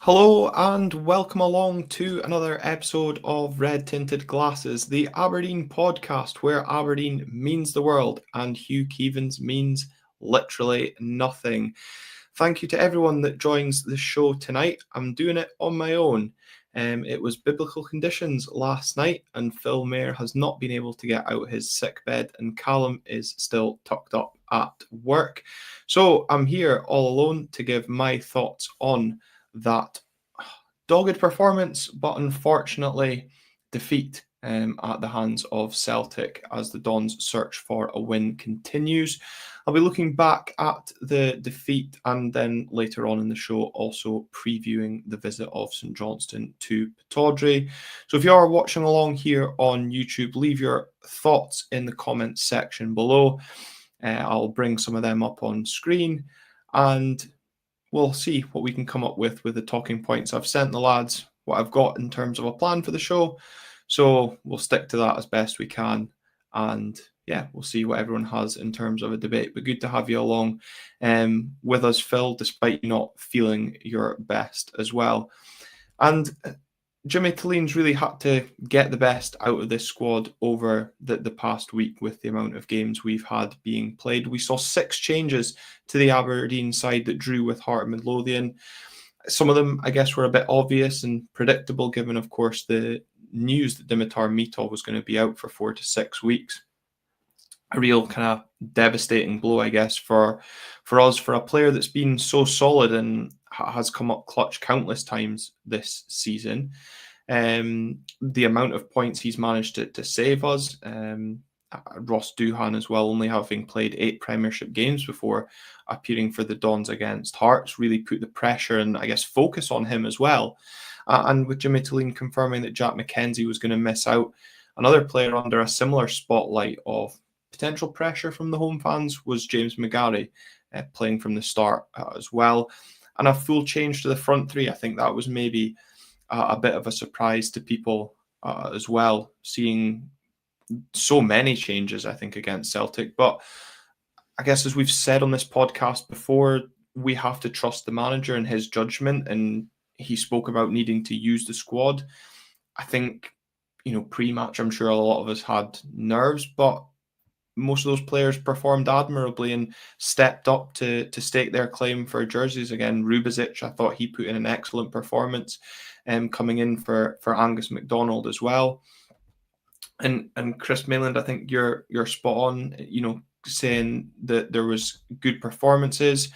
Hello and welcome along to another episode of Red Tinted Glasses, the Aberdeen podcast where Aberdeen means the world and Hugh Keevans means literally nothing. Thank you to everyone that joins the show tonight. I'm doing it on my own. It was biblical conditions last night, and Phil Mayer has not been able to get out his sick bed, and Callum is still tucked up at work. So I'm here all alone to give my thoughts on that dogged performance, but unfortunately defeat at the hands of Celtic as the Dons' search for a win continues. I'll be looking back at the defeat and then later on in the show also previewing the visit of St Johnston to Pittodrie. So if you are watching along here on YouTube, leave your thoughts in the comments section below. I'll bring some of them up on screen and we'll see what we can come up with the talking points. I've sent the lads what I've got in terms of a plan for the show, so we'll stick to that as best we can. And yeah, we'll see what everyone has in terms of a debate. But good to have you along with us, Phil, despite you not feeling your best as well. And Jimmy Tilleen's really had to get the best out of this squad over the past week with the amount of games we've had being played. We saw 6 changes to the Aberdeen side that drew with Heart and Midlothian. Some of them, I guess, were a bit obvious and predictable, given, of course, the news that Dimitar Mitov was going to be out for 4 to 6 weeks. A real kind of devastating blow, I guess, for us, for a player that's been so solid and has come up clutch countless times this season. The amount of points he's managed to save us. Ross Doohan as well, only having played 8 Premiership games before appearing for the Dons against Hearts, really put the pressure and I guess focus on him as well. And with Jimmy Tilleen confirming that Jack McKenzie was going to miss out, another player under a similar spotlight of potential pressure from the home fans was James McGarry, playing from the start as well. And a full change to the front three. I think that was maybe a bit of a surprise to people as well, seeing so many changes, I think, against Celtic. But I guess, as we've said on this podcast before, we have to trust the manager and his judgment. And he spoke about needing to use the squad. I think, pre-match, I'm sure a lot of us had nerves, but most of those players performed admirably and stepped up to stake their claim for jerseys. Again, Rubezic, I thought he put in an excellent performance, coming in for Angus MacDonald as well. And Chris Mayland, I think you're spot on, saying that there was good performances.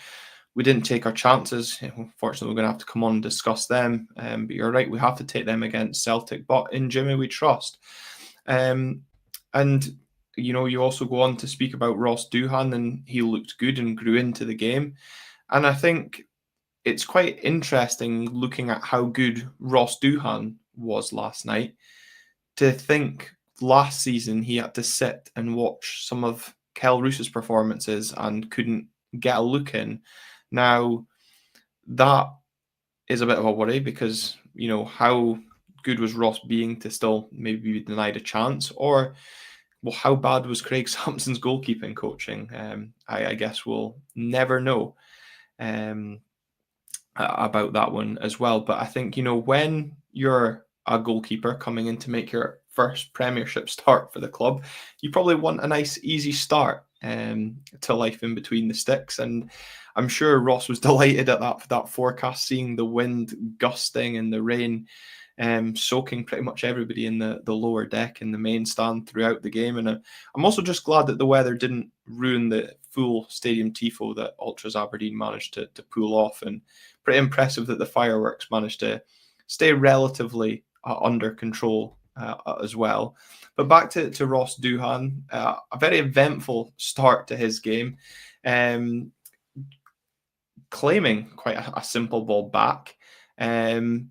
We didn't take our chances. Unfortunately, we're going to have to come on and discuss them. But you're right, we have to take them against Celtic. But in Jimmy, we trust. And you also go on to speak about Ross Doohan, and he looked good and grew into the game. And I think it's quite interesting looking at how good Ross Doohan was last night, to think last season he had to sit and watch some of Kel Roos's performances and couldn't get a look in. Now, that is a bit of a worry because, how good was Ross being to still maybe be denied a chance? Or, well, how bad was Craig Sampson's goalkeeping coaching? I guess we'll never know about that one as well. But I think, when you're a goalkeeper coming in to make your first Premiership start for the club, you probably want a nice, easy start to life in between the sticks. And I'm sure Ross was delighted at that forecast, seeing the wind gusting and the rain soaking pretty much everybody in the lower deck in the main stand throughout the game. And I'm also just glad that the weather didn't ruin the full stadium tifo that Ultras Aberdeen managed to pull off, and pretty impressive that the fireworks managed to stay relatively under control as well. But back to Ross Doohan, a very eventful start to his game, claiming quite a simple ball back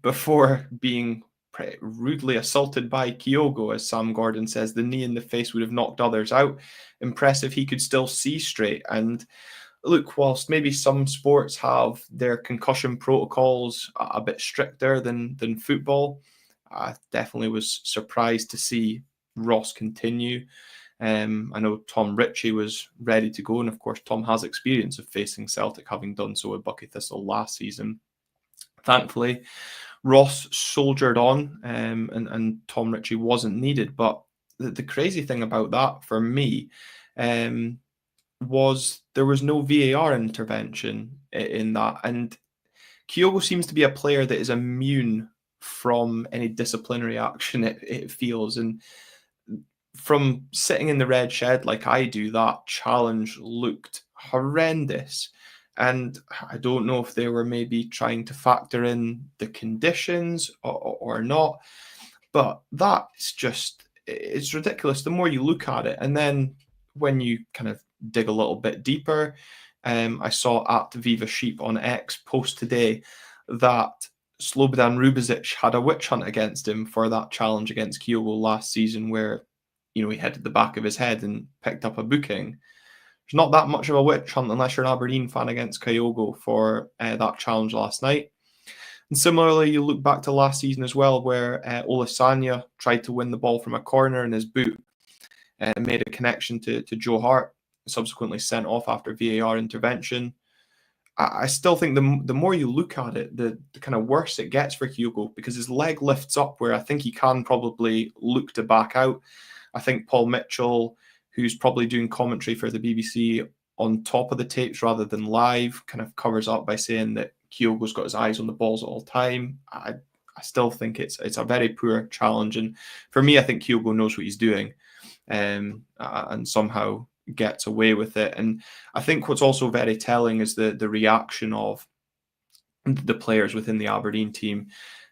before being pretty rudely assaulted by Kyogo. As Sam Gordon says, the knee in the face would have knocked others out. Impressive he could still see straight. And look, whilst maybe some sports have their concussion protocols a bit stricter than football, I definitely was surprised to see Ross continue. I know Tom Ritchie was ready to go, and of course Tom has experience of facing Celtic, having done so with Bucky Thistle last season. Thankfully, Ross soldiered on, and Tom Ritchie wasn't needed. But the crazy thing about that for me um, was there was no VAR intervention in that. And Kyogo seems to be a player that is immune from any disciplinary action, it feels. And from sitting in the red shed like I do, that challenge looked horrendous. And I don't know if they were maybe trying to factor in the conditions or not, but that's just, it's ridiculous the more you look at it. And then when you kind of dig a little bit deeper, I saw at Viva Sheep on X post today that Slobodan Rubezic had a witch hunt against him for that challenge against Kyogo last season, where he hit the back of his head and picked up a booking. There's not that much of a witch hunt unless you're an Aberdeen fan against Kyogo for that challenge last night. And similarly, you look back to last season as well, where Olasanya tried to win the ball from a corner and his boot made a connection to Joe Hart, subsequently sent off after VAR intervention. I still think the more you look at it, the kind of worse it gets for Kyogo, because his leg lifts up where I think he can probably look to back out. I think Paul Mitchell, who's probably doing commentary for the BBC on top of the tapes rather than live, kind of covers up by saying that Kyogo's got his eyes on the balls at all time. I still think it's a very poor challenge. And for me, I think Kyogo knows what he's doing and somehow gets away with it. And I think what's also very telling is the reaction of the players within the Aberdeen team.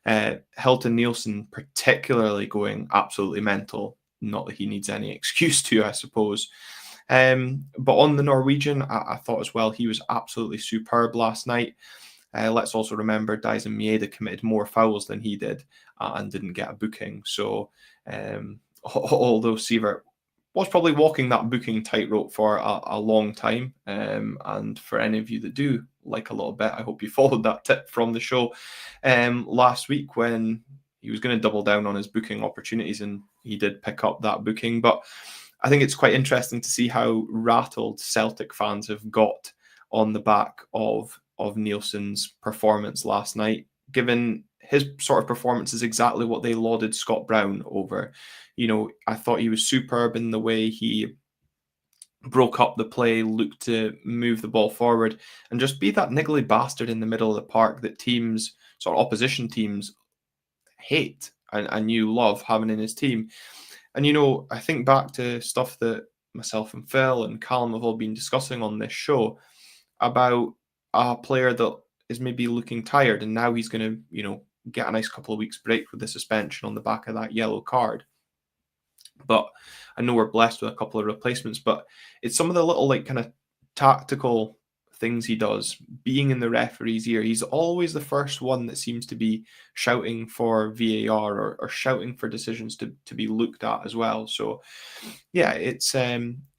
Hilton Nielsen particularly going absolutely mental. Not that he needs any excuse to, I suppose. But on the Norwegian, I thought as well, he was absolutely superb last night. Let's also remember Dyson Mieda committed more fouls than he did and didn't get a booking. So although Sievert was probably walking that booking tightrope for a long time, and for any of you that do like a little bit, I hope you followed that tip from the show last week when he was going to double down on his booking opportunities, and he did pick up that booking. But I think it's quite interesting to see how rattled Celtic fans have got on the back of Nielsen's performance last night, given his sort of performance is exactly what they lauded Scott Brown over. I thought he was superb in the way he broke up the play, looked to move the ball forward, and just be that niggly bastard in the middle of the park that teams, sort of opposition teams, hate and you love having in his team. And I think back to stuff that myself and Phil and Callum have all been discussing on this show about a player that is maybe looking tired, and now he's going to get a nice couple of weeks break with the suspension on the back of that yellow card. But I know we're blessed with a couple of replacements, but it's some of the little kind of tactical things he does, being in the referee's ear. He's always the first one that seems to be shouting for VAR or shouting for decisions to be looked at as well. So yeah, it's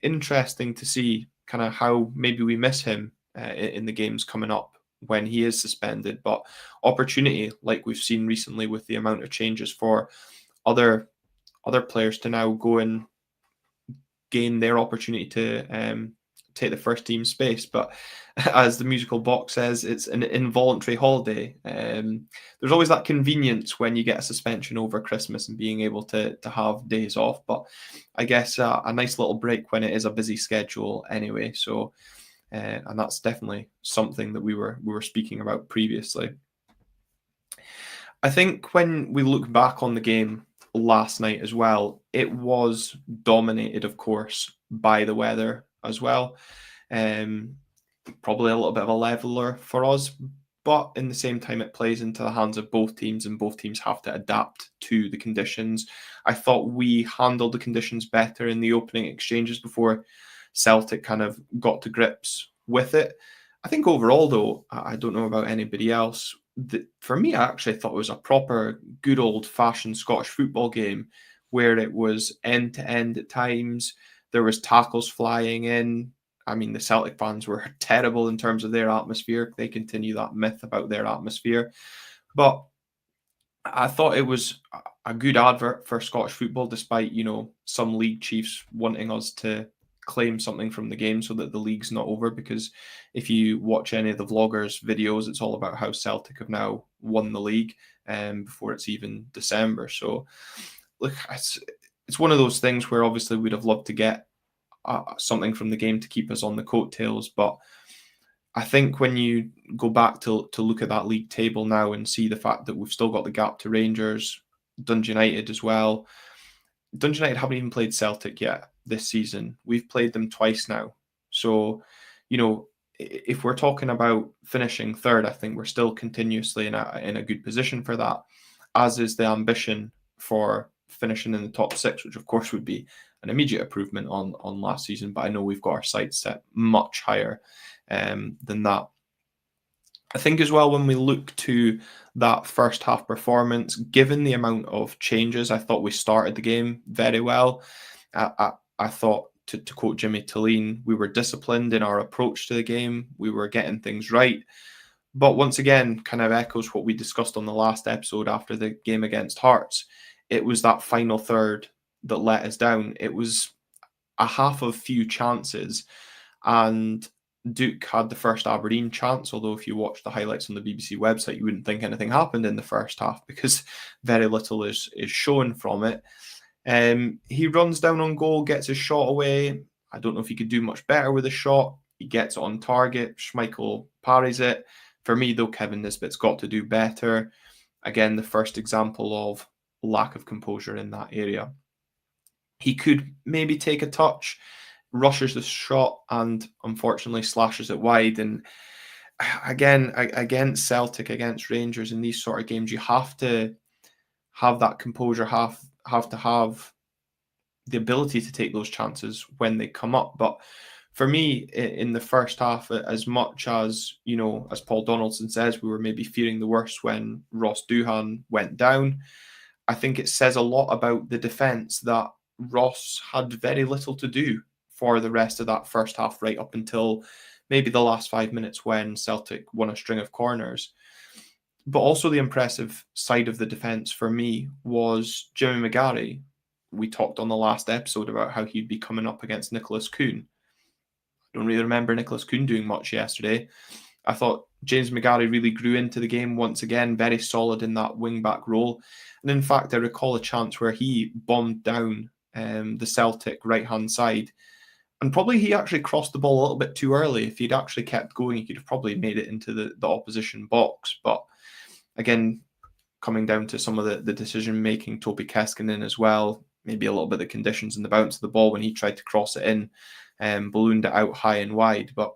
interesting to see kind of how maybe we miss him in the games coming up when he is suspended. But opportunity, like we've seen recently with the amount of changes for other players to now go and gain their opportunity to take the first team space. But as the musical box says, it's an involuntary holiday. There's always that convenience when you get a suspension over Christmas and being able to have days off. But I guess a nice little break when it is a busy schedule anyway. So, and that's definitely something that we were speaking about previously. I think when we look back on the game last night as well, it was dominated, of course, by the weather as well. Probably a little bit of a leveler for us, but in the same time, it plays into the hands of both teams, and both teams have to adapt to the conditions. I thought we handled the conditions better in the opening exchanges before Celtic kind of got to grips with it. I think overall, though, I don't know about anybody else, for me, I actually thought it was a proper good old-fashioned Scottish football game where it was end-to-end at times. There was tackles flying in. I mean, the Celtic fans were terrible in terms of their atmosphere. They continue that myth about their atmosphere. But I thought it was a good advert for Scottish football, despite, some league chiefs wanting us to claim something from the game so that the league's not over, because if you watch any of the vloggers' videos, it's all about how Celtic have now won the league before it's even December. So look, it's one of those things where obviously we'd have loved to get something from the game to keep us on the coattails, but I think when you go back to look at that league table now and see the fact that we've still got the gap to Rangers, Dundee United as well. Dundee United haven't even played Celtic yet this season. We've played them twice now. So, if we're talking about finishing third, I think we're still continuously in a good position for that, as is the ambition for finishing in the top six, which of course would be an immediate improvement on last season. But I know we've got our sights set much higher than that. I think as well, when we look to that first half performance, given the amount of changes, I thought we started the game very well. I thought, to quote Jimmy Talene, we were disciplined in our approach to the game. We were getting things right. But once again, kind of echoes what we discussed on the last episode after the game against Hearts. It was that final third that let us down. It was a half of few chances, and Duke had the first Aberdeen chance, although if you watch the highlights on the BBC website, you wouldn't think anything happened in the first half because very little is shown from it. He runs down on goal, gets his shot away. I don't know if he could do much better with a shot. He gets it on target. Schmeichel parries it. For me, though, Kevin Nisbet's got to do better. Again, the first example of lack of composure in that area. He could maybe take a touch, rushes the shot, and unfortunately slashes it wide. And again, against Celtic, against Rangers, in these sort of games, you have to have that composure, have to have the ability to take those chances when they come up. But for me, in the first half, as much as, as Paul Donaldson says, we were maybe fearing the worst when Ross Doohan went down, I think it says a lot about the defence that Ross had very little to do for the rest of that first half, right up until maybe the last 5 minutes when Celtic won a string of corners. But also the impressive side of the defence for me was Jimmy McGarry. We talked on the last episode about how he'd be coming up against Nicholas Kuhn. I don't really remember Nicholas Kuhn doing much yesterday. I thought James McGarry really grew into the game once again, very solid in that wing-back role. And in fact, I recall a chance where he bombed down the Celtic right-hand side. And probably he actually crossed the ball a little bit too early. If he'd actually kept going, he could have probably made it into the opposition box. But again, coming down to some of the decision-making, Topi Keskinen as well, maybe a little bit of the conditions and the bounce of the ball when he tried to cross it in, ballooned it out high and wide. But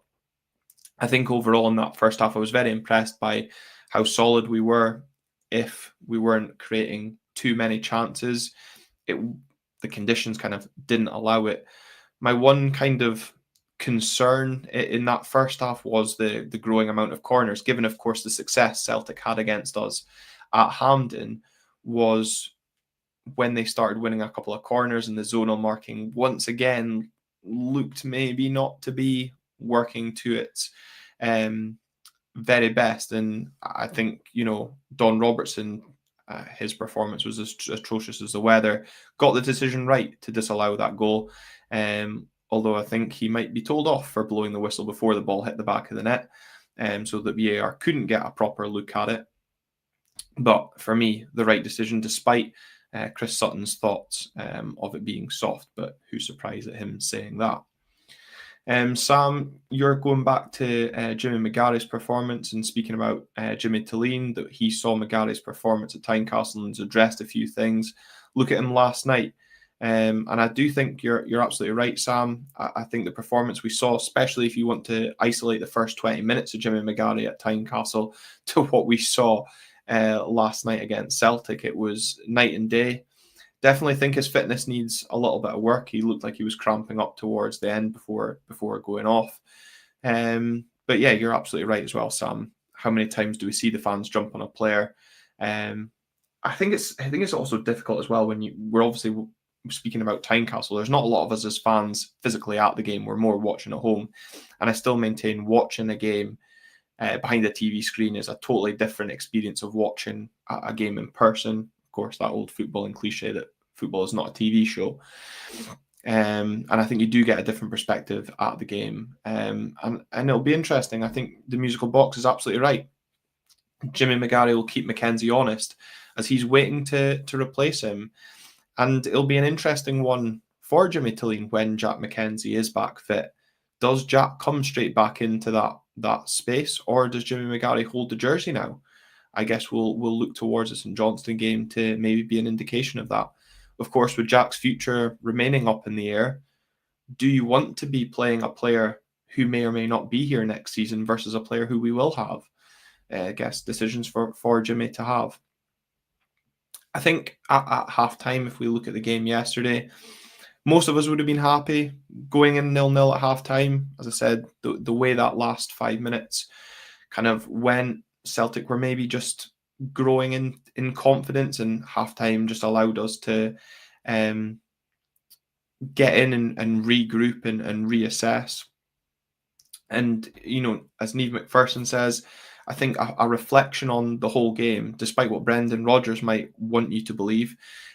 I think overall in that first half, I was very impressed by how solid we were. If we weren't creating too many chances, the conditions kind of didn't allow it. My one kind of concern in that first half was the growing amount of corners, given, of course, the success Celtic had against us at Hampden, was when they started winning a couple of corners and the zonal marking once again looked maybe not to be working to its very best. And I think, Don Robertson, his performance was as atrocious as the weather, got the decision right to disallow that goal. Although I think he might be told off for blowing the whistle before the ball hit the back of the net, so that VAR couldn't get a proper look at it. But for me, the right decision, despite Chris Sutton's thoughts of it being soft, but who's surprised at him saying that? Sam, you're going back to Jimmy McGarry's performance and speaking about Jimmy Talene, that he saw McGarry's performance at Tynecastle and has addressed a few things. Look at him last night. And I do think you're absolutely right, Sam. I think the performance we saw, especially if you want to isolate the first 20 minutes of Jimmy McGarry at Tynecastle to what we saw last night against Celtic, it was night and day. Definitely think his fitness needs a little bit of work. He looked like he was cramping up towards the end before going off. But yeah, you're absolutely right as well, Sam. How many times do we see the fans jump on a player? I think it's also difficult as well when we're obviously speaking about Tynecastle. There's not a lot of us as fans physically at the game. We're more watching at home, and I still maintain watching a game behind a TV screen is a totally different experience of watching a game in person. Of course, that old footballing cliche that football is not a TV show. And I think you do get a different perspective at the game. And it'll be interesting. I think the musical box is absolutely right. Jimmy McGarry will keep Mackenzie honest as he's waiting to replace him. And it'll be an interesting one for Jimmy Tilleen when Jack Mackenzie is back fit. Does Jack come straight back into that space, or does Jimmy McGarry hold the jersey now? I guess we'll look towards the St Johnston game to maybe be an indication of that. Of course, with Jack's future remaining up in the air, do you want to be playing a player who may or may not be here next season versus a player who we will have? I guess decisions for Jimmy to have. I think at halftime, if we look at the game yesterday, most of us would have been happy going in 0-0 at halftime. As I said, the way that last 5 minutes kind of went, Celtic were maybe just growing in confidence, and halftime just allowed us to get in and regroup and reassess. And, as Niamh McPherson says, I think a reflection on the whole game, despite what Brendan Rodgers might want you to believe,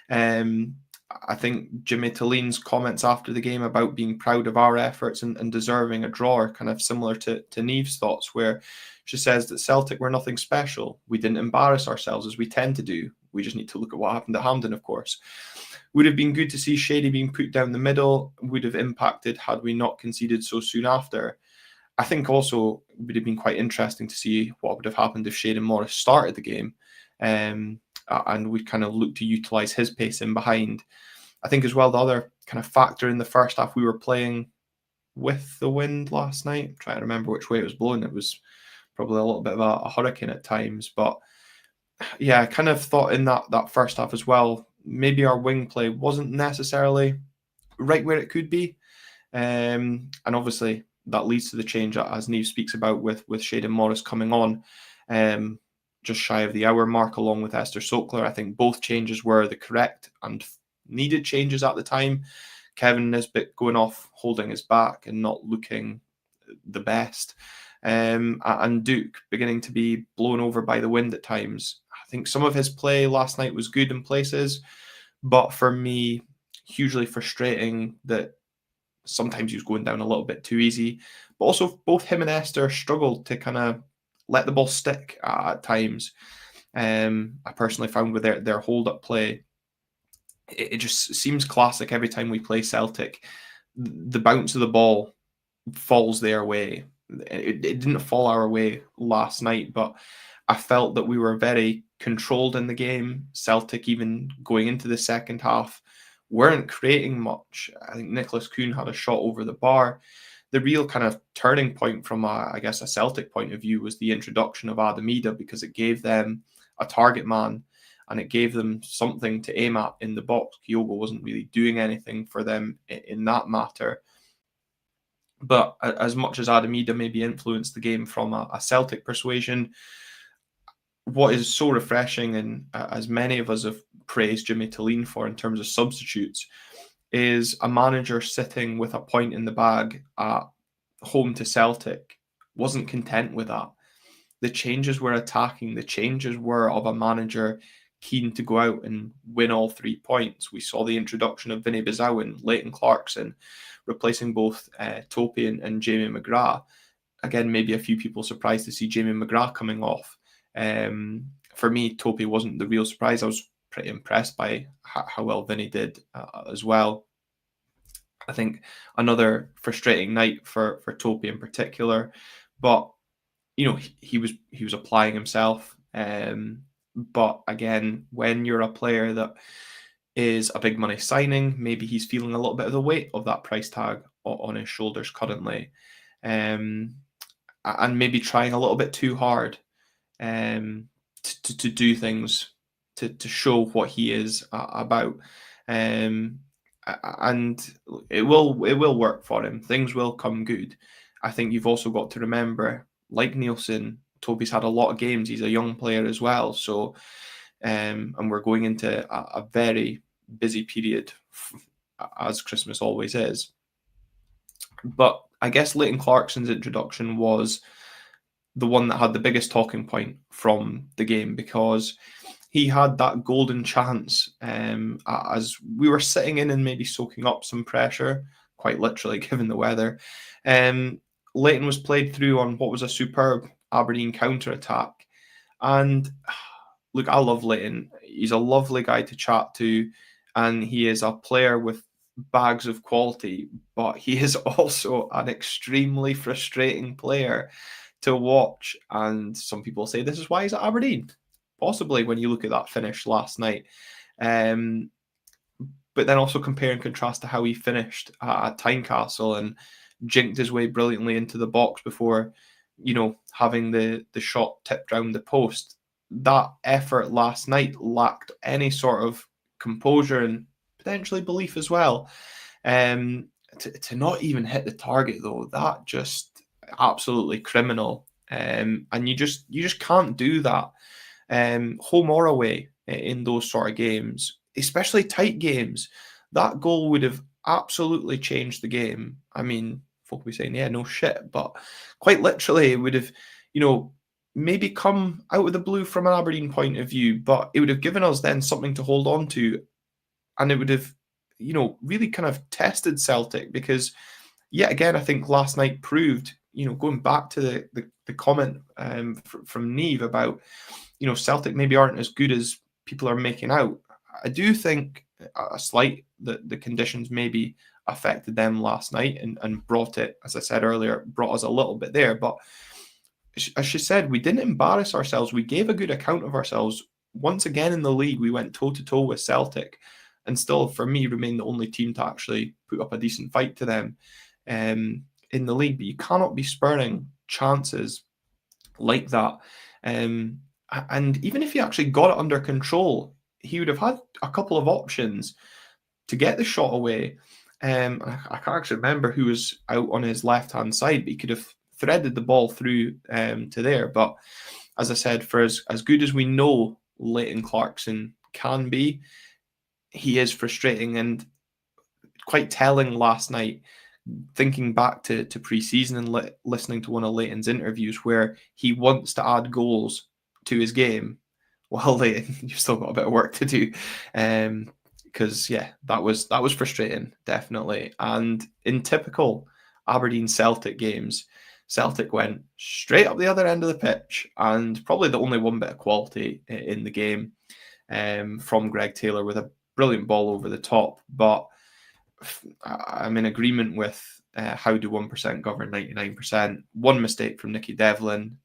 I think Jimmy Tilleen's comments after the game about being proud of our efforts and deserving a draw are kind of similar to Niamh's thoughts, where she says that Celtic were nothing special. We didn't embarrass ourselves as we tend to do. We just need to look at what happened at Hampden, of course. Would have been good to see Shady being put down the middle. Would have impacted had we not conceded so soon after. I think also it would have been quite interesting to see what would have happened if Shayden Morris started the game, and we kind of looked to utilise his pace in behind. I think as well the other kind of factor in the first half, we were playing with the wind last night. I'm trying to remember which way it was blowing. It was probably a little bit of a hurricane at times, but yeah, I kind of thought in that first half as well, maybe our wing play wasn't necessarily right where it could be, and obviously that leads to the change as Niamh speaks about with Shayden Morris coming on just shy of the hour mark along with Esther Sokler. I think both changes were the correct and needed changes at the time. Kevin Nisbet going off, holding his back and not looking the best. And Duke beginning to be blown over by the wind at times. I think some of his play last night was good in places, but for me, hugely frustrating that sometimes he was going down a little bit too easy. But also both him and Esther struggled to kind of let the ball stick at times. I personally found with their hold-up play, it just seems classic every time we play Celtic. The bounce of the ball falls their way. It didn't fall our way last night, but I felt that we were very controlled in the game. Celtic, even going into the second half, weren't creating much. I think Nicholas Kuhn had a shot over the bar. The real kind of turning point from, a Celtic point of view was the introduction of Adam Ida, because it gave them a target man and it gave them something to aim at in the box. Kyogo wasn't really doing anything for them in that matter. But as much as Adam Ida maybe influenced the game from a Celtic persuasion, what is so refreshing, and as many of us have praised Jimmy Tilleen for in terms of substitutes, is a manager sitting with a point in the bag at home to Celtic wasn't content with that. The changes were attacking. The changes were of a manager keen to go out and win all 3 points. We saw the introduction of Vinny Bizaou and Leighton Clarkson, replacing both Topi and Jamie McGrath. Again, maybe a few people surprised to see Jamie McGrath coming off. For me, Topi wasn't the real surprise. I was pretty impressed by how well Vinny did as well. I think another frustrating night for Topi in particular, but he was applying himself. But again, when you're a player that is a big money signing, maybe he's feeling a little bit of the weight of that price tag on his shoulders currently, and maybe trying a little bit too hard to do things to show what he is about, and it will work for him. Things will come good. I think you've also got to remember, like Nielsen, Toby's had a lot of games. He's a young player as well, so and we're going into a very busy period, as Christmas always is. But I guess Leighton Clarkson's introduction was the one that had the biggest talking point from the game, because he had that golden chance as we were sitting in and maybe soaking up some pressure, quite literally given the weather. Leighton was played through on what was a superb Aberdeen counter-attack. And look, I love Leighton. He's a lovely guy to chat to, and he is a player with bags of quality, but he is also an extremely frustrating player to watch. And some people say this is why he's at Aberdeen, possibly when you look at that finish last night. But then also compare and contrast to how he finished at Tynecastle and jinked his way brilliantly into the box before, having the shot tipped round the post. That effort last night lacked any sort of composure and potentially belief as well. To not even hit the target though, that just absolutely criminal. And you just can't do that, home or away, in those sort of games, especially tight games. That goal would have absolutely changed the game. I mean, folk will be saying, yeah, no shit, but quite literally, it would have, maybe come out of the blue from an Aberdeen point of view, but it would have given us then something to hold on to, and it would have, really kind of tested Celtic, because yet again, I think last night proved, going back to the comment from Neve about, Celtic maybe aren't as good as people are making out. I do think a slight that the conditions maybe affected them last night and brought it, as I said earlier, brought us a little bit there. But as she said, we didn't embarrass ourselves. We gave a good account of ourselves. Once again in the league, we went toe-to-toe with Celtic, and still, for me, remain the only team to actually put up a decent fight to them in the league. But you cannot be spurning chances like that. And even if he actually got it under control, he would have had a couple of options to get the shot away. I can't actually remember who was out on his left-hand side, but he could have threaded the ball through to there. But as I said, for as good as we know Leighton Clarkson can be, he is frustrating, and quite telling last night, thinking back to pre-season and listening to one of Leighton's interviews where he wants to add goals to his game. Well, Leighton, you've still got a bit of work to do. Because that was frustrating, definitely. And in typical Aberdeen Celtic games, Celtic went straight up the other end of the pitch, and probably the only one bit of quality in the game from Greg Taylor with a brilliant ball over the top. But I'm in agreement with how do 1% govern 99%. One mistake from Nicky Devlin.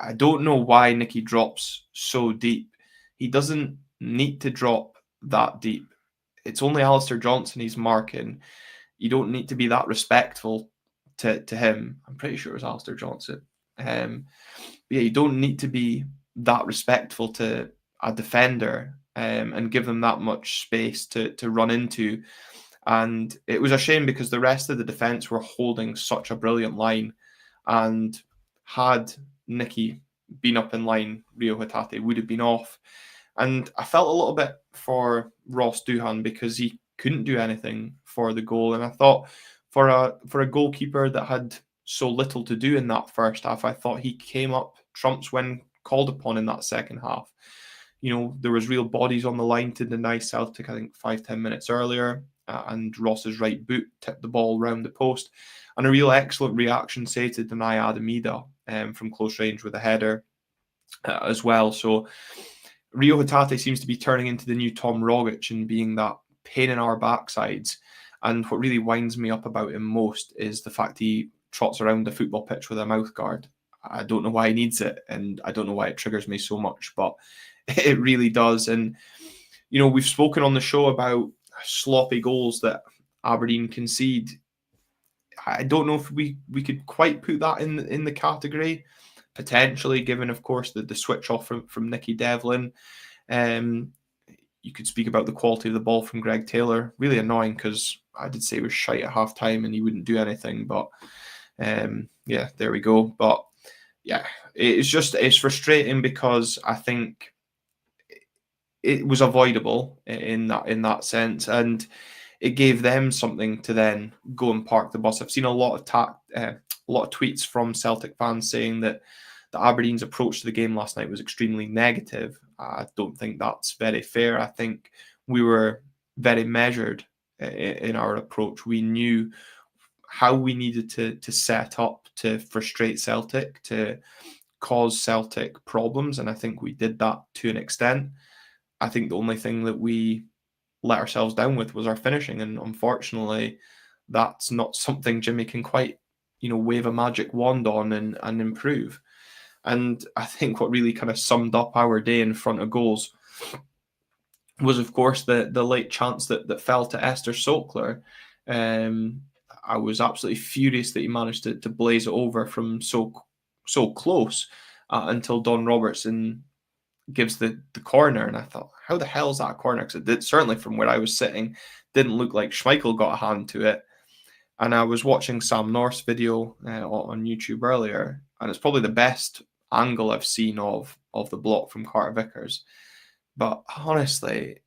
I don't know why Nicky drops so deep. He doesn't need to drop that deep. It's only Alistair Johnston he's marking. You don't need to be that respectful to him. I'm pretty sure it was Alistair Johnston. You don't need to be that respectful to a defender and give them that much space to run into. And it was a shame because the rest of the defence were holding such a brilliant line, and had Nicky been up in line, Reo Hatate would have been off. And I felt a little bit for Ross Doohan because he couldn't do anything for the goal. And I thought for a goalkeeper that had so little to do in that first half, I thought he came up trumps when called upon in that second half. There was real bodies on the line to deny Celtic, I think 5-10 minutes earlier. And Ross's right boot tipped the ball round the post. And a real excellent reaction, say, to deny Adamida from close range with a header as well. So Reo Hatate seems to be turning into the new Tom Rogic and being that pain in our backsides. And what really winds me up about him most is the fact he trots around the football pitch with a mouth guard. I don't know why he needs it, and I don't know why it triggers me so much, but it really does. And, we've spoken on the show about sloppy goals that Aberdeen concede. I don't know if we could quite put that in the category, potentially, given, of course, the switch off from Nicky Devlin. You could speak about the quality of the ball from Greg Taylor. Really annoying because I did say it was shite at half time and he wouldn't do anything. But there we go. But it's frustrating because I think it was avoidable in that sense, and it gave them something to then go and park the bus. I've seen a lot of tweets from Celtic fans saying that that Aberdeen's approach to the game last night was extremely negative. I don't think that's very fair. I think we were very measured in our approach. We knew how we needed to set up to frustrate Celtic, to cause Celtic problems, and I think we did that to an extent. I think the only thing that we let ourselves down with was our finishing, and unfortunately, that's not something Jimmy can quite, wave a magic wand on and improve. And I think what really kind of summed up our day in front of goals was, of course, the late chance that fell to Esther Sokler. I was absolutely furious that he managed to blaze it over from so close until Don Robertson gives the corner, and I thought, how the hell is that a corner? Because it did, certainly from where I was sitting, didn't look like Schmeichel got a hand to it. And I was watching Sam North's video on YouTube earlier, and it's probably the best angle I've seen of the block from Carter Vickers. But honestly,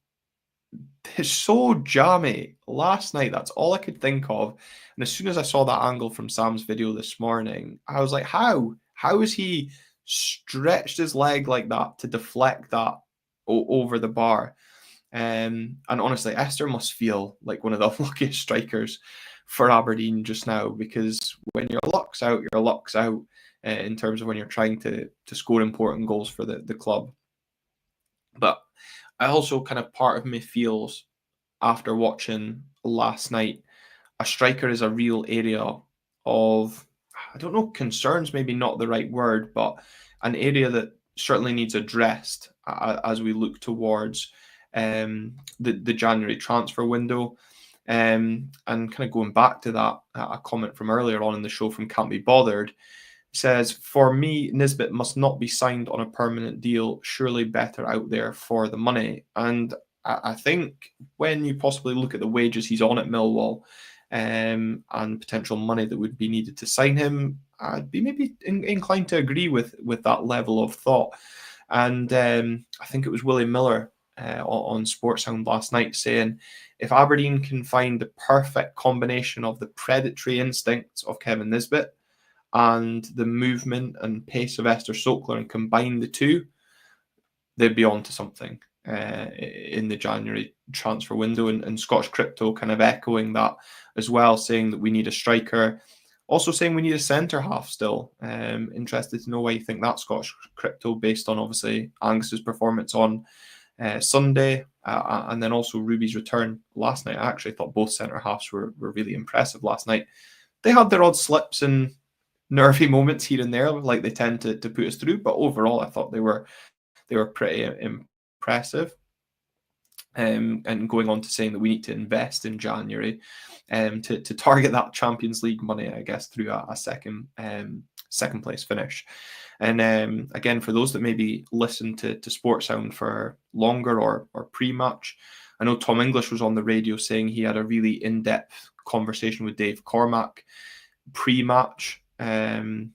it's so jammy. Last night, that's all I could think of. And as soon as I saw that angle from Sam's video this morning, I was like, how? How is he stretched his leg like that to deflect that over the bar? And honestly, Esther must feel like one of the luckiest strikers for Aberdeen just now, because when your luck's out, your luck's out in terms of when you're trying to score important goals for the club. But I also kind of, part of me feels, after watching last night, a striker is a real area of, I don't know, concerns, maybe not the right word, but an area that certainly needs addressed as we look towards the January transfer window. And kind of going back to that, a comment from earlier on in the show from Can't Be Bothered, says, for me, Nisbet must not be signed on a permanent deal, surely better out there for the money. And I think when you possibly look at the wages he's on at Millwall and potential money that would be needed to sign him, I'd be maybe inclined to agree with that level of thought. And I think it was Willie Miller on Sportsound last night saying, if Aberdeen can find the perfect combination of the predatory instincts of Kevin Nisbet and the movement and pace of Esther Sokler and combine the two, they'd be on to something in the January transfer window. And Scottish Crypto kind of echoing that as well, saying that we need a striker. Also saying we need a centre-half still. Interested to know why you think that, Scottish Crypto, based on obviously Angus's performance on Sunday and then also Ruby's return last night. I actually thought both centre-halves were really impressive last night. They had their odd slips and nervy moments here and there, like they tend to put us through, but overall I thought they were pretty impressive. And going on to saying that we need to invest in January to target that Champions League money, I guess, through a second place finish. And again, for those that maybe listen to Sportsound for longer or pre-match, I know Tom English was on the radio saying he had a really in-depth conversation with Dave Cormack pre-match, and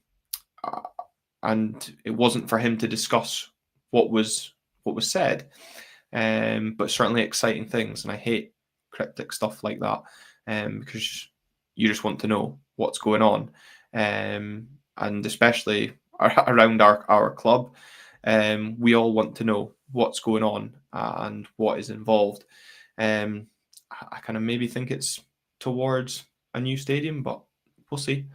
it wasn't for him to discuss what was said, but certainly exciting things. And I hate cryptic stuff like that, because you just want to know what's going on, and especially around our club, we all want to know what's going on and what is involved. I kind of maybe think it's towards a new stadium, but we'll see.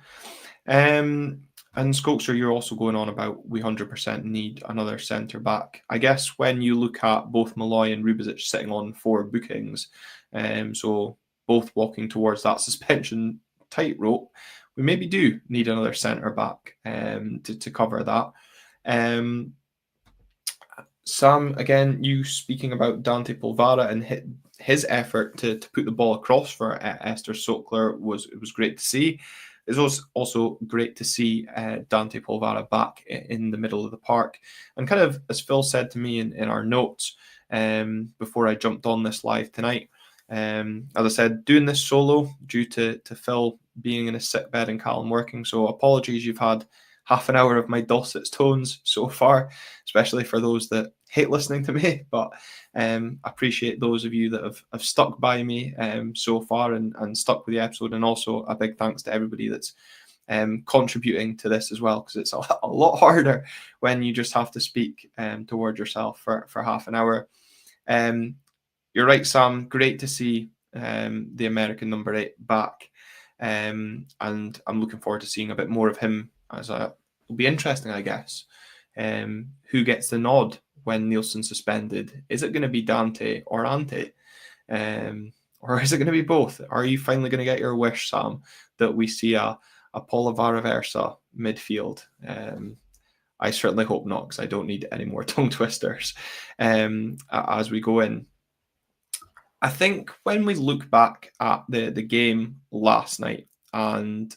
And Skolkster, you're also going on about we 100% need another centre back. I guess when you look at both Malloy and Rubezic sitting on 4 bookings, so both walking towards that suspension tightrope, we maybe do need another centre back to cover that. Sam, again, you speaking about Dante Polvara and his effort to put the ball across for Esther Sokler was great to see. It was also great to see Dante Polvara back in the middle of the park. And kind of, as Phil said to me in our notes before I jumped on this live tonight, as I said, doing this solo due to Phil being in a sick bed and Callum working. So apologies, you've had half an hour of my dulcet tones so far, especially for those that hate listening to me. But I appreciate those of you that have stuck by me so far and stuck with the episode. And also a big thanks to everybody that's contributing to this as well, because it's a lot harder when you just have to speak towards yourself for half an hour. You're right, Sam. Great to see the American number 8 back. And I'm looking forward to seeing a bit more of him. It'll be interesting, I guess. Who gets the nod when Nielsen's suspended? Is it going to be Dante or Ante? Or is it going to be both? Are you finally going to get your wish, Sam, that we see a Paula Versa midfield? I certainly hope not, because I don't need any more tongue twisters as we go in. I think when we look back at the game last night and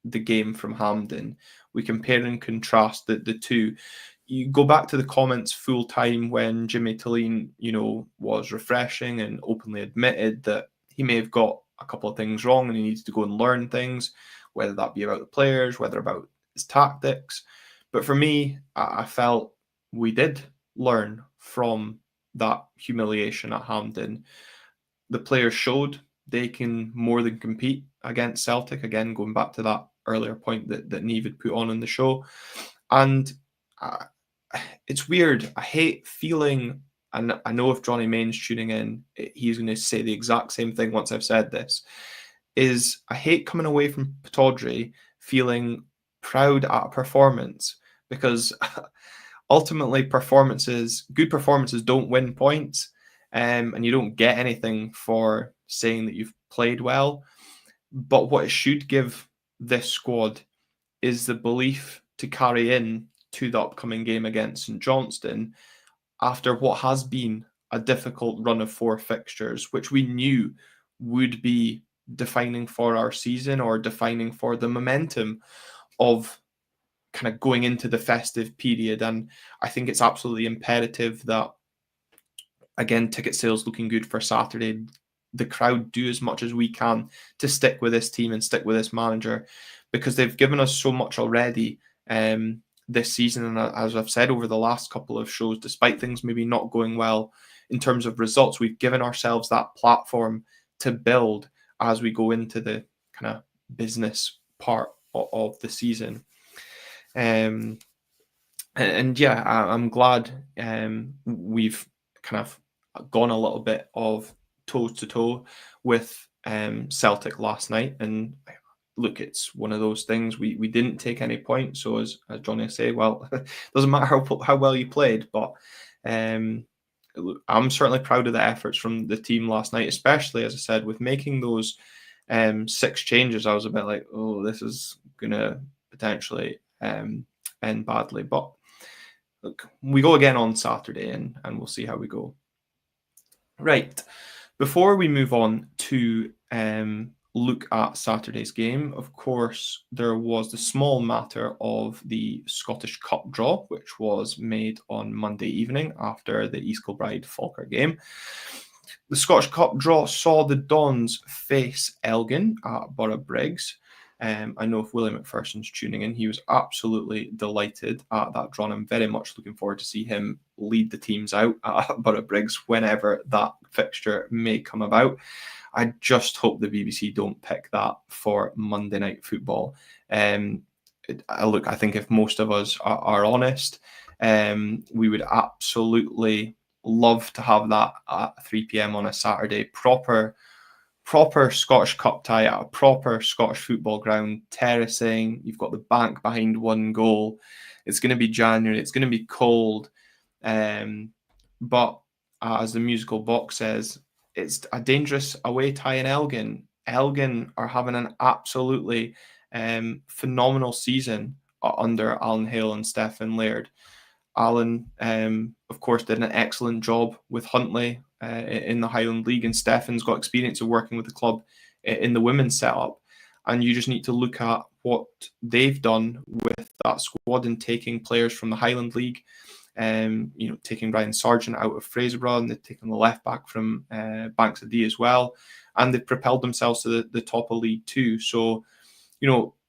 the game from Hampden, we compare and contrast the two. You go back to the comments full time when Jimmy Tillene, was refreshing and openly admitted that he may have got a couple of things wrong and he needs to go and learn things, whether that be about the players, whether about his tactics. But for me, I felt we did learn from that humiliation at Hampden. The players showed they can more than compete against Celtic. Again, going back to that earlier point that Neve had put on the show. And it's weird. I hate feeling, and I know if Johnny Main's tuning in, he's going to say the exact same thing once I've said this, is I hate coming away from Pittodrie feeling proud at a performance, because ultimately good performances don't win points, and you don't get anything for saying that you've played well. But what it should give this squad is the belief to carry in to the upcoming game against St Johnston after what has been a difficult run of 4 fixtures, which we knew would be defining for our season, or defining for the momentum of kind of going into the festive period. And I think it's absolutely imperative that, again, ticket sales looking good for Saturday, the crowd do as much as we can to stick with this team and stick with this manager, because they've given us so much already this season. And as I've said over the last couple of shows, despite things maybe not going well in terms of results, we've given ourselves that platform to build as we go into the kind of business part of the season. And yeah, I'm glad we've kind of gone a little bit of toe to toe with Celtic last night. And look, it's one of those things. We didn't take any points, so as Johnny say, well, it doesn't matter how well you played. But I'm certainly proud of the efforts from the team last night, especially, as I said, with making those 6 changes. I was a bit like, oh, this is gonna potentially end badly. But look, we go again on Saturday, and we'll see how we go. Right. Before we move on to look at Saturday's game, of course, there was the small matter of the Scottish Cup draw, which was made on Monday evening after the East Kilbride Falkirk game. The Scottish Cup draw saw the Dons face Elgin at Borough Briggs. I know if William McPherson's tuning in, he was absolutely delighted at that draw, and I'm very much looking forward to see him lead the teams out at Borough Briggs whenever that fixture may come about. I just hope the BBC don't pick that for Monday Night Football. Look, I think if most of us are honest, we would absolutely love to have that at 3 p.m. on a Saturday. Proper Scottish Cup tie at a proper Scottish football ground, terracing. You've got the bank behind one goal. It's going to be January. It's going to be cold. But as the musical box says, it's a dangerous away tie in Elgin. Elgin are having an absolutely phenomenal season under Alan Hale and Stefan Laird. Alan, of course, did an excellent job with Huntly in the Highland League, and Stefan's got experience of working with the club in the women's setup. And you just need to look at what they've done with that squad and taking players from the Highland League, taking Ryan Sargent out of Fraserburgh, and they've taken the left back from Banks of D as well, and they've propelled themselves to the top of League Two. So,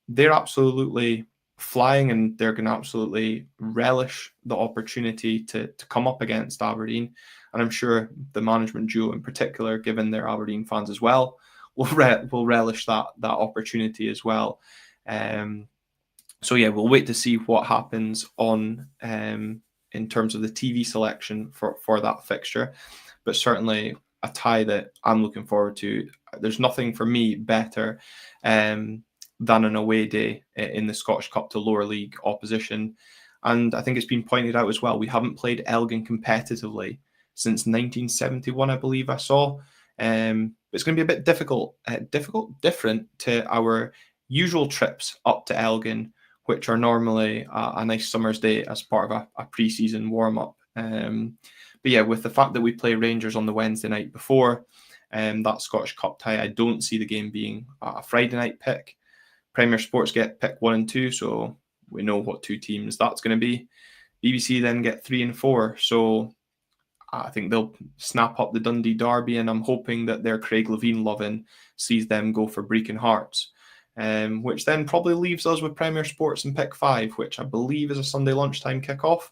they're absolutely flying, and they're going to absolutely relish the opportunity to come up against Aberdeen. And I'm sure the management duo in particular, given they're Aberdeen fans as well, will relish that opportunity as well. So yeah, we'll wait to see what happens on in terms of the TV selection for that fixture, but certainly a tie that I'm looking forward to. There's nothing for me better than an away day in the Scottish Cup to lower league opposition. And I think it's been pointed out as well, we haven't played Elgin competitively since 1971, I believe I saw. It's going to be a bit different to our usual trips up to Elgin, which are normally a nice summer's day as part of a pre-season warm-up. But yeah, with the fact that we play Rangers on the Wednesday night before that Scottish Cup tie, I don't see the game being a Friday night pick. Premier Sports get pick 1 and 2, so we know what two teams that's going to be. BBC then get 3 and 4, so I think they'll snap up the Dundee Derby, and I'm hoping that their Craig Levein loving sees them go for Brecon Hearts, which then probably leaves us with Premier Sports and pick 5, which I believe is a Sunday lunchtime kickoff.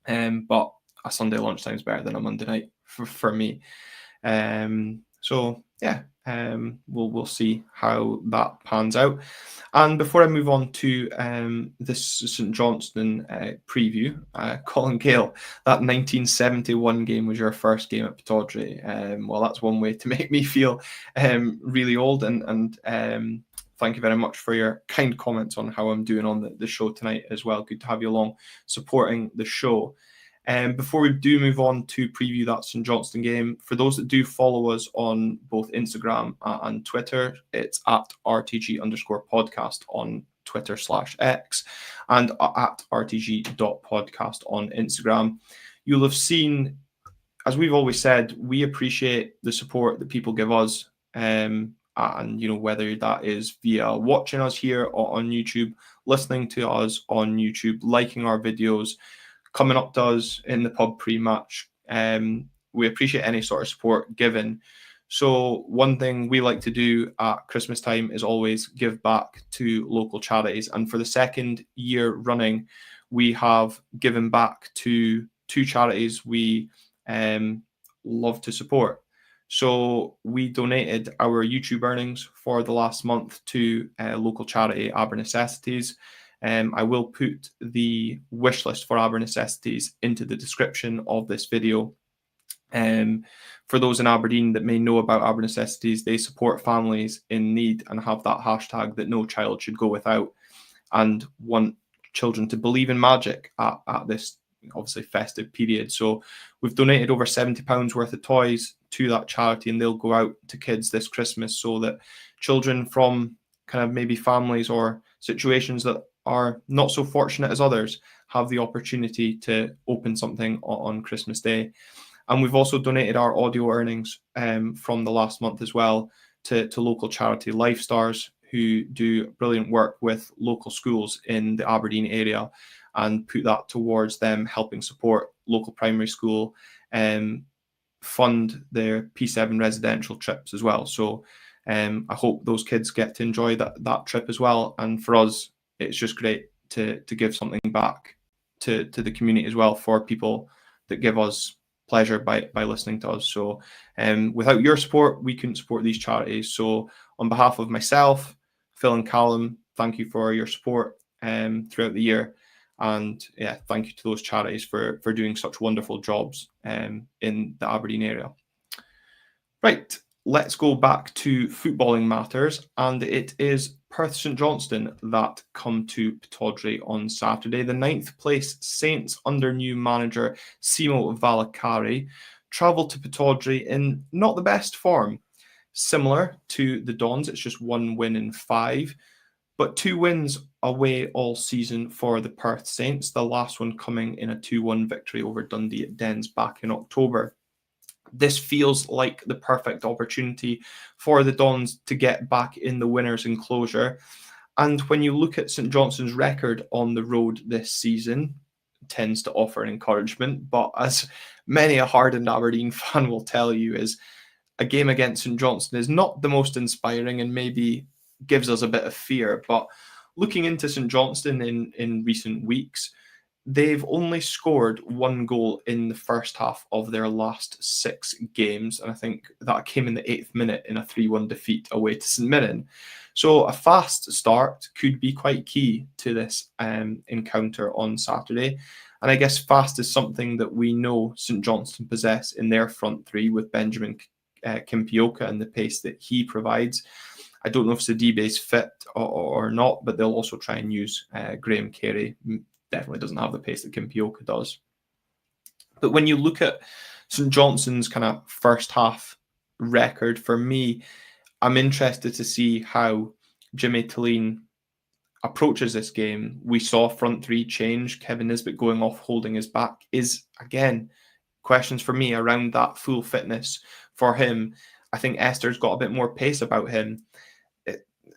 But a Sunday lunchtime is better than a Monday night for me. So yeah, we'll see how that pans out. And before I move on to this St Johnston preview, Colin Gale, that 1971 game was your first game at Pittodrie. Well, that's one way to make me feel really old. And thank you very much for your kind comments on how I'm doing on the show tonight as well. Good to have you along supporting the show. Before we do move on to preview that St Johnston game, for those that do follow us on both Instagram and Twitter, it's at RTG_podcast on Twitter/X and at RTG.podcast on Instagram. You'll have seen, as we've always said, we appreciate the support that people give us. And, you know, whether that is via watching us here or on YouTube, listening to us on YouTube, liking our videos, coming up to us in the pub pre-match. We appreciate any sort of support given. So one thing we like to do at Christmas time is always give back to local charities. And for the second year running, we have given back to 2 charities we love to support. So we donated our YouTube earnings for the last month to local charity Aber Necessities. I will put the wish list for Aber Necessities into the description of this video. For those in Aberdeen that may know about Aber Necessities, they support families in need and have that hashtag that no child should go without, and want children to believe in magic at this obviously festive period. So we've donated over £70 worth of toys to that charity, and they'll go out to kids this Christmas so that children from kind of maybe families or situations that are not so fortunate as others have the opportunity to open something on Christmas Day. And we've also donated our audio earnings from the last month as well to local charity Lifestars, who do brilliant work with local schools in the Aberdeen area, and put that towards them helping support local primary school and fund their P7 residential trips as well. So I hope those kids get to enjoy that trip as well. And for us, it's just great to give something back to the community as well, for people that give us pleasure by listening to us. So without your support, we couldn't support these charities. So on behalf of myself, Phil and Callum, thank you for your support throughout the year. And yeah, thank you to those charities for doing such wonderful jobs in the Aberdeen area. Right, let's go back to footballing matters. And it is Perth St Johnston that come to Pittodrie on Saturday. The 9th place Saints under new manager Simo Valakari travel to Pittodrie in not the best form. Similar to the Dons, it's just 1 win in 5. But 2 wins away all season for the Perth Saints, the last one coming in a 2-1 victory over Dundee at Dens back in October. This feels like the perfect opportunity for the Dons to get back in the winners' enclosure. And when you look at St Johnston's record on the road this season, it tends to offer encouragement. But as many a hardened Aberdeen fan will tell you, is a game against St Johnston is not the most inspiring and maybe gives us a bit of fear. But looking into St Johnston in recent weeks, they've only scored 1 goal in the first half of their last 6 games. And I think that came in the 8th minute in a 3-1 defeat away to St Mirren. So a fast start could be quite key to this encounter on Saturday. And I guess fast is something that we know St Johnston possess in their front three with Benjamin Kimpioka and the pace that he provides. I don't know if Sidibe is fit or not, but they'll also try and use Graham Carey. Definitely doesn't have the pace that Kimpioka does. But when you look at St Johnston's kind of first half record, for me, I'm interested to see how Jimmy Talleen approaches this game. We saw front three change. Kevin Nisbet going off, holding his back is, again, questions for me around that full fitness for him. I think Esther's got a bit more pace about him.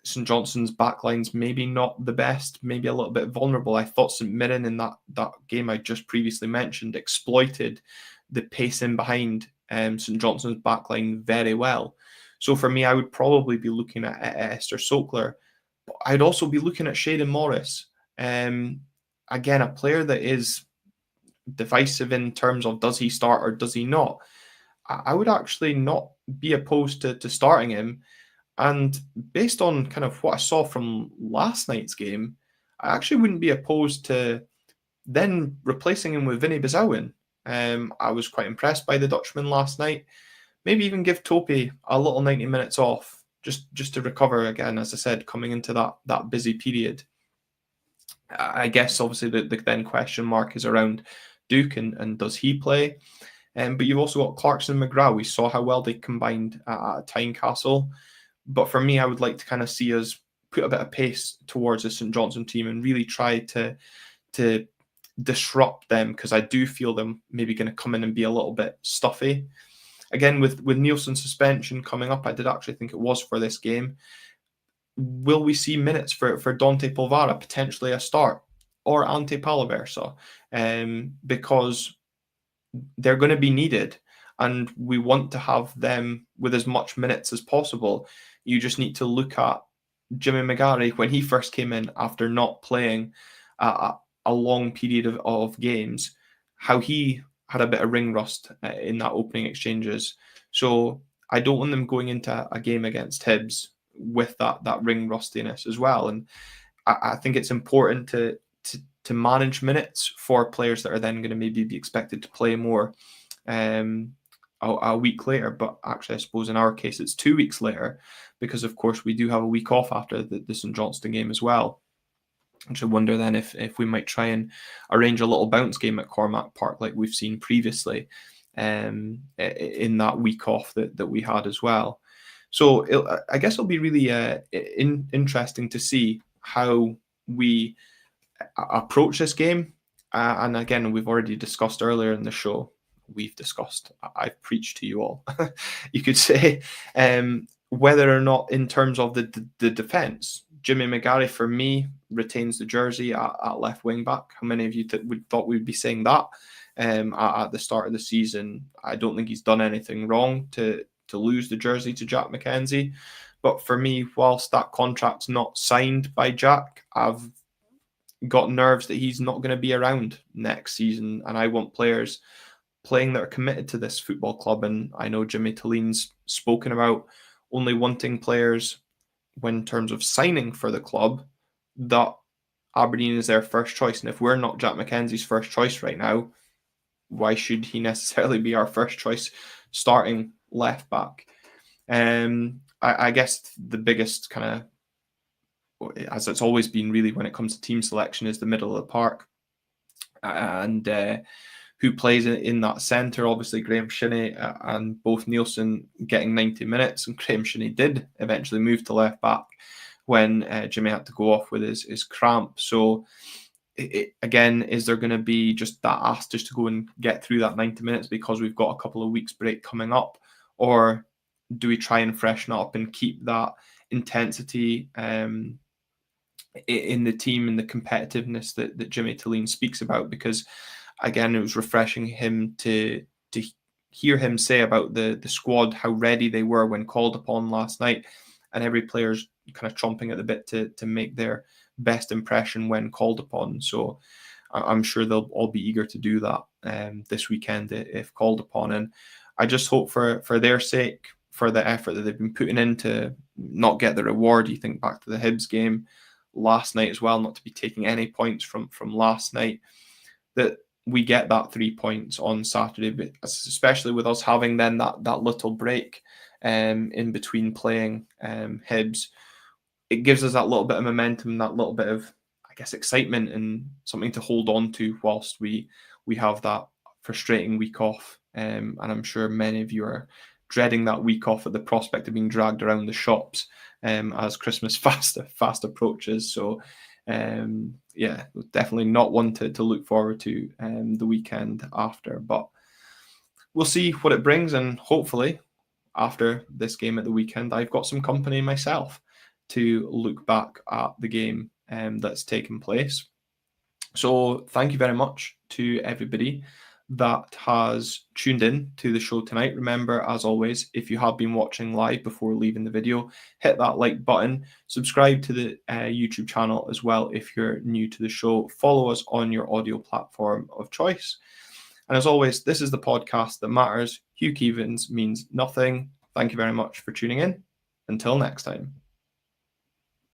St Johnston's backline's maybe not the best, maybe a little bit vulnerable. I thought St Mirren in that game I just previously mentioned exploited the pace in behind St Johnston's backline very well. So for me, I would probably be looking at Esther Sokler. But I'd also be looking at Shaden Morris. Again, a player that is divisive in terms of does he start or does he not. I would actually not be opposed to starting him. And based on kind of what I saw from last night's game, I actually wouldn't be opposed to then replacing him with Vinny Bezouin. I was quite impressed by the Dutchman last night. Maybe even give Tope a little 90 minutes off, just to recover again, as I said, coming into that busy period. I guess obviously the then question mark is around Duke and does he play? But you've also got Clarkson and McGrath. We saw how well they combined at Tynecastle. But for me, I would like to kind of see us put a bit of pace towards the St Johnstone team and really try to disrupt them, because I do feel them maybe going to come in and be a little bit stuffy. Again, with Nielsen's suspension coming up, I did actually think it was for this game. Will we see minutes for Dante Polvara, potentially a start, or Ante Palaversa? Because they're going to be needed, and we want to have them with as much minutes as possible. You just need to look at Jimmy McGarry when he first came in after not playing a long period of games, how he had a bit of ring rust in that opening exchanges. So I don't want them going into a game against Hibs with that ring rustiness as well. And I think it's important to manage minutes for players that are then going to maybe be expected to play more a week later. But actually, I suppose in our case, it's 2 weeks later, because of course we do have a week off after the St Johnston game as well. Which I wonder then if we might try and arrange a little bounce game at Cormack Park like we've seen previously in that week off that we had as well. So I guess it'll be really interesting to see how we approach this game. And again, we've already discussed earlier in the show, I've preached to you all, you could say, whether or not in terms of the defence, Jimmy McGarry, for me, retains the jersey at left wing back. How many of you thought we'd be saying that at the start of the season? I don't think he's done anything wrong to lose the jersey to Jack McKenzie. But for me, whilst that contract's not signed by Jack, I've got nerves that he's not going to be around next season. And I want players playing that are committed to this football club. And I know Jimmy Talleen's spoken about only wanting players, when in terms of signing for the club, that Aberdeen is their first choice. And if we're not Jack McKenzie's first choice right now, why should he necessarily be our first choice starting left back? I guess the biggest kind of, as it's always been really when it comes to team selection, is the middle of the park. And who plays in that centre? Obviously, Graham Shinney and both Nielsen getting 90 minutes. And Graham Shinney did eventually move to left back when Jimmy had to go off with his cramp. So again, is there going to be just that ask just to go and get through that 90 minutes because we've got a couple of weeks break coming up? Or do we try and freshen up and keep that intensity in the team and the competitiveness that Jimmy Talleen speaks about? Because again, it was refreshing him to hear him say about the squad, how ready they were when called upon last night, and every player's kind of chomping at the bit to make their best impression when called upon. So I'm sure they'll all be eager to do that this weekend if called upon. And I just hope for their sake, for the effort that they've been putting in to not get the reward. You think back to the Hibs game last night as well, not to be taking any points from last night, that we get that 3 points on Saturday, but especially with us having then that little break in between playing Hibs, it gives us that little bit of momentum, that little bit of, I guess, excitement and something to hold on to whilst we have that frustrating week off. And I'm sure many of you are dreading that week off at the prospect of being dragged around the shops as Christmas fast approaches. So yeah, definitely not one to look forward to the weekend after, but we'll see what it brings. And hopefully after this game at the weekend, I've got some company myself to look back at the game that's taken place. So thank you very much to everybody that has tuned in to the show tonight. Remember, as always, if you have been watching live before leaving the video, hit that like button, subscribe to the YouTube channel as well if you're new to the show, follow us on your audio platform of choice. And as always, this is the podcast that matters. Hugh Keevins means nothing. Thank you very much for tuning in. Until next time.